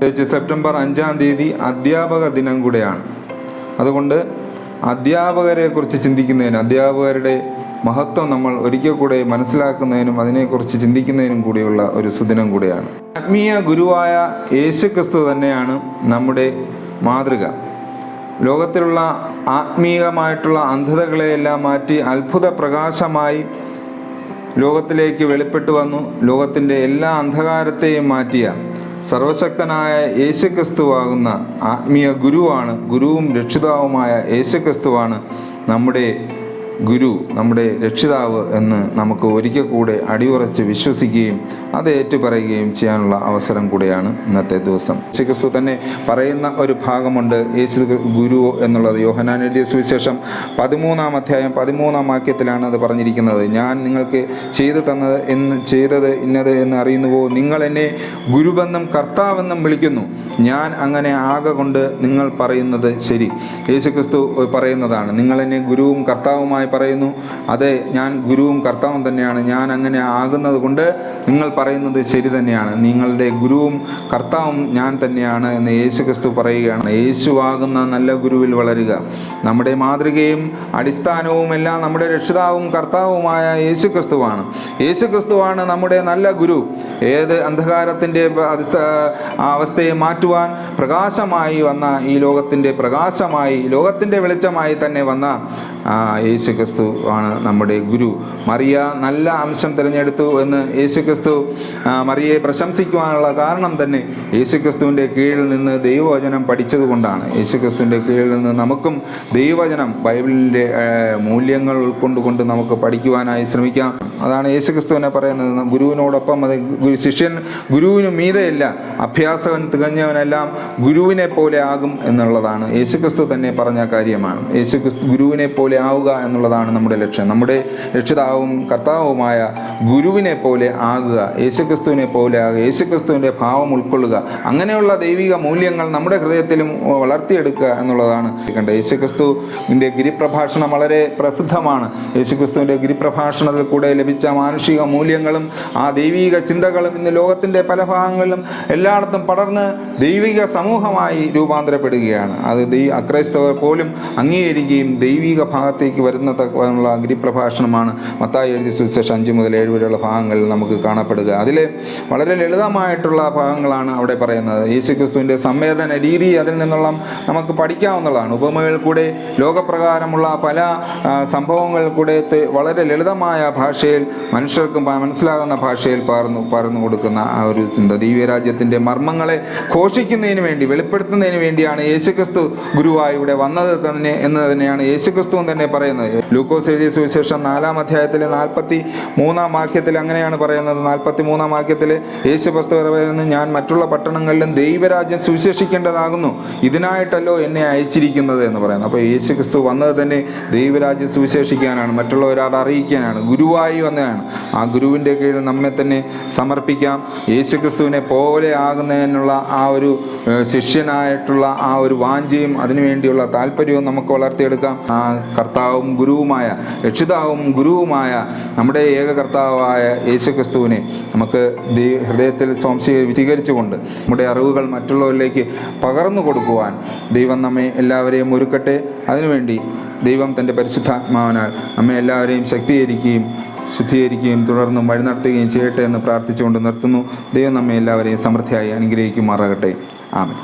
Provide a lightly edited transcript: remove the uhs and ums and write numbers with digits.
September 5-ാം തീയതി അധ്യാപക ദിനം കൂടെയാണ്. അതുകൊണ്ട് അധ്യാപകരെക്കുറിച്ച് ചിന്തിക്കുന്നതിന്, അധ്യാപകരുടെ മഹത്വം നമ്മൾ ഒരിക്കൽ കൂടെ മനസ്സിലാക്കുന്നതിനും അതിനെക്കുറിച്ച് ചിന്തിക്കുന്നതിനും കൂടിയുള്ള ഒരു സുദിനം കൂടെയാണ്. ആത്മീയ ഗുരുവായ യേശുക്രിസ്തു തന്നെയാണ് നമ്മുടെ മാതൃക. ലോകത്തിലുള്ള ആത്മീയമായിട്ടുള്ള അന്ധതകളെയെല്ലാം മാറ്റി അത്ഭുത പ്രകാശമായി ലോകത്തിലേക്ക് വെളിപ്പെട്ടു വന്നു. ലോകത്തിൻ്റെ എല്ലാ അന്ധകാരത്തെയും മാറ്റിയ സർവശക്തനായ യേശുക്രിസ്തുവാകുന്ന ആത്മീയ ഗുരുവാണ്, ഗുരുവും രക്ഷിതാവുമായ യേശുക്രിസ്തുവാണ് നമ്മുടെ ഗുരു, നമ്മുടെ രക്ഷിതാവ് എന്ന് നമുക്ക് ഒരിക്കൽ കൂടെ അടിയുറച്ച് വിശ്വസിക്കുകയും അത് ഏറ്റുപറയുകയും ചെയ്യാനുള്ള അവസരം കൂടെയാണ് ഇന്നത്തെ ദിവസം. യേശുക്രിസ്തു തന്നെ പറയുന്ന ഒരു ഭാഗമുണ്ട്, യേശു ഗുരു എന്നുള്ളത്. യോഹന്നാൻ എഴുതിയ സുവിശേഷം 13-ാം അധ്യായം 13-ാം വാക്യത്തിലാണ് അത് പറഞ്ഞിരിക്കുന്നത്. ഞാൻ നിങ്ങൾക്ക് ചെയ്തത് ഇന്നത് എന്ന് അറിയുന്നുവോ? നിങ്ങൾ എന്നെ ഗുരുവെന്നും കർത്താവെന്നും വിളിക്കുന്നു. ഞാൻ അങ്ങനെ കൊണ്ട് നിങ്ങൾ പറയുന്നത് ശരി. യേശുക്രിസ്തു പറയുന്നതാണ്, നിങ്ങൾ എന്നെ ഗുരുവും കർത്താവുമായി പറയുന്നു. അതെ, ഞാൻ ഗുരുവും കർത്താവും തന്നെയാണ്. ഞാൻ അങ്ങനെ ആകുന്നത് കൊണ്ട് നിങ്ങൾ പറയുന്നത് ശരി തന്നെയാണ്. നിങ്ങളുടെ ഗുരുവും കർത്താവും ഞാൻ തന്നെയാണ് എന്ന് യേശുക്രിസ്തു പറയുകയാണ്. യേശുവാകുന്ന നല്ല ഗുരുവിൽ വളരുക. നമ്മുടെ മാതൃകയും അടിസ്ഥാനവും എല്ലാം നമ്മുടെ രക്ഷിതാവും കർത്താവുമായ യേശുക്രിസ്തുവാണ്. യേശുക്രിസ്തുവാണ് നമ്മുടെ നല്ല ഗുരു. ഏത് അന്ധകാരത്തിൻ്റെ അവസ്ഥയെ മാറ്റുവാൻ പ്രകാശമായി വന്ന, ഈ ലോകത്തിൻ്റെ പ്രകാശമായി, ലോകത്തിൻ്റെ വെളിച്ചമായി തന്നെ വന്ന യേശുക്രിസ്തു ആണ് നമ്മുടെ ഗുരു. മറിയ നല്ല അംശം തിരഞ്ഞെടുത്തു എന്ന് യേശുക്രിസ്തു മറിയയെ പ്രശംസിക്കുവാനുള്ള കാരണം തന്നെ യേശുക്രിസ്തുവിൻ്റെ കീഴിൽ നിന്ന് ദൈവവചനം പഠിച്ചതുകൊണ്ടാണ്. യേശുക്രിസ്തുവിൻ്റെ കീഴിൽ നിന്ന് നമുക്കും ദൈവവചനം, ബൈബിളിൻ്റെ മൂല്യങ്ങൾ ഉൾക്കൊണ്ടുകൊണ്ട് നമുക്ക് പഠിക്കുവാനായി ശ്രമിക്കാം. അതാണ് യേശുക്രിസ്തുവിനെ പറയുന്നത്. ഗുരുവിനോടൊപ്പം അത് ശിഷ്യൻ ഗുരുവിന് മീതെയല്ല, അഭ്യാസവൻ തികഞ്ഞവനെല്ലാം ഗുരുവിനെ പോലെ ആകും എന്നുള്ളതാണ് യേശുക്രിസ്തു തന്നെ പറഞ്ഞ കാര്യമാണ്. യേശുക്രിസ്തു ഗുരുവിനെ പോലെ ആവുക എന്നുള്ളതാണ് നമ്മുടെ ലക്ഷ്യം. നമ്മുടെ രക്ഷിതാവും കർത്താവുമായ ഗുരുവിനെ പോലെ ആകുക, യേശുക്രിസ്തുവിനെ പോലെ ആകുക, യേശുക്രിസ്തുവിൻ്റെ ഭാവം ഉൾക്കൊള്ളുക. അങ്ങനെയുള്ള ദൈവിക മൂല്യങ്ങൾ നമ്മുടെ ഹൃദയത്തിലും വളർത്തിയെടുക്കുക എന്നുള്ളതാണ് കണ്ടത്. യേശുക്രിസ്തുവിൻ്റെ ഗിരിപ്രഭാഷണം വളരെ പ്രസിദ്ധമാണ്. യേശുക്രിസ്തുവിൻ്റെ ഗിരിപ്രഭാഷണത്തിൽ കൂടെ ലഭിച്ച മാനുഷിക മൂല്യങ്ങളും ആ ദൈവിക ചിന്തകളും ഇന്ന് ലോകത്തിൻ്റെ പല ഭാഗങ്ങളിലും എല്ലായിടത്തും പടർന്ന് ദൈവിക സമൂഹമായി രൂപാന്തരപ്പെടുകയാണ്. അത് അക്രൈസ്തവർ പോലും അംഗീകരിക്കുകയും ദൈവിക ഭാഗത്തേക്ക് വരുന്നതക്കുള്ള ഗിരിപ്രഭാഷണമാണ് മത്തായി എഴുതിയ സുവിശേഷം 5 മുതൽ 7 വരെയുള്ള ഭാഗങ്ങളിൽ നമുക്ക് കാണപ്പെടുക. അതിൽ വളരെ ലളിതമായിട്ടുള്ള ഭാഗങ്ങളാണ് അവിടെ പറയുന്നത്. യേശുക്രിസ്തുവിൻ്റെ സംവേദന രീതി അതിൽ നിന്നുള്ള നമുക്ക് പഠിക്കാവുന്നതാണ്. ഉപമകൾ കൂടെ ലോകപ്രകാരമുള്ള പല സംഭവങ്ങൾ കൂടെ വളരെ ലളിതമായ ഭാഷയിൽ മനുഷ്യർക്ക് മനസ്സിലാകുന്ന ഭാഷയിൽ പകർന്നു കൊടുക്കുന്ന ആ ഒരു ചിന്ത, ദിവ്യരാജ്യത്തിൻ്റെ മർമ്മങ്ങളെ ഘോഷിക്കുന്നതിന് വേണ്ടി, വെളിപ്പെടുത്തുന്നതിന് വേണ്ടിയാണ് യേശുക്രിസ്തു ഗുരുവായി ഇവിടെ വന്നത് തന്നെ എന്ന് തന്നെയാണ് യേശുക്രിസ്തുവും തന്നെ പറയുന്നത്. ലൂക്കോസ് എഴുതിയ സുവിശേഷം 4-ാം അധ്യായത്തിലെ 43-ാം വാക്യത്തിൽ അങ്ങനെയാണ് പറയുന്നത്. 43-ാം വാക്യത്തിൽ യേശുക്രിസ്തു പറയുന്നത്, ഞാൻ മറ്റുള്ള പട്ടണങ്ങളിലും ദൈവരാജ്യം സുവിശേഷിക്കേണ്ടതാകുന്നു, ഇതിനായിട്ടല്ലോ എന്നെ അയച്ചിരിക്കുന്നത് എന്ന് പറയുന്നത്. അപ്പോൾ യേശുക്രിസ്തു വന്നത് തന്നെ ദൈവരാജ്യം സുവിശേഷിക്കാനാണ്, മറ്റുള്ളവരെ അറിയിക്കാനാണ്, ഗുരുവായി വന്നതാണ്. ആ ഗുരുവിൻ്റെ കീഴിൽ നമ്മെ തന്നെ സമർപ്പിക്കാം. യേശുക്രിസ്തുവിനെ പോലെ ആകുന്നതിനുള്ള ആ ഒരു ശിഷ്യനായിട്ടുള്ള ആ ഒരു വാഞ്ചയും അതിനുവേണ്ടിയുള്ള താല്പര്യവും നമുക്ക് വളർത്തിയെടുക്കാം. ആ കർത്താവും ഗുരുവുമായ, രക്ഷിതാവും ഗുരുവുമായ നമ്മുടെ ഏക കർത്താവായ യേശുക്രിസ്തുവിനെ നമുക്ക് ഹൃദയത്തിൽ സ്വീകരിച്ചുകൊണ്ട് നമ്മുടെ അറിവുകൾ മറ്റുള്ളവരിലേക്ക് പകർന്നു കൊടുക്കുവാൻ ദൈവം നമ്മെ എല്ലാവരെയും ഒരുക്കട്ടെ. അതിനുവേണ്ടി ദൈവം തൻ്റെ പരിശുദ്ധാത്മാവിനാൽ നമ്മെ എല്ലാവരെയും ശക്തീകരിക്കുകയും ശുദ്ധീകരിക്കുകയും തുടർന്നും വഴി നടത്തുകയും ചെയ്യട്ടെ എന്ന് പ്രാർത്ഥിച്ചുകൊണ്ട് നിർത്തുന്നു. ദൈവം നമ്മെ എല്ലാവരെയും സമൃദ്ധിയായി അനുഗ്രഹിക്കുമാറാകട്ടെ. ആമേൻ.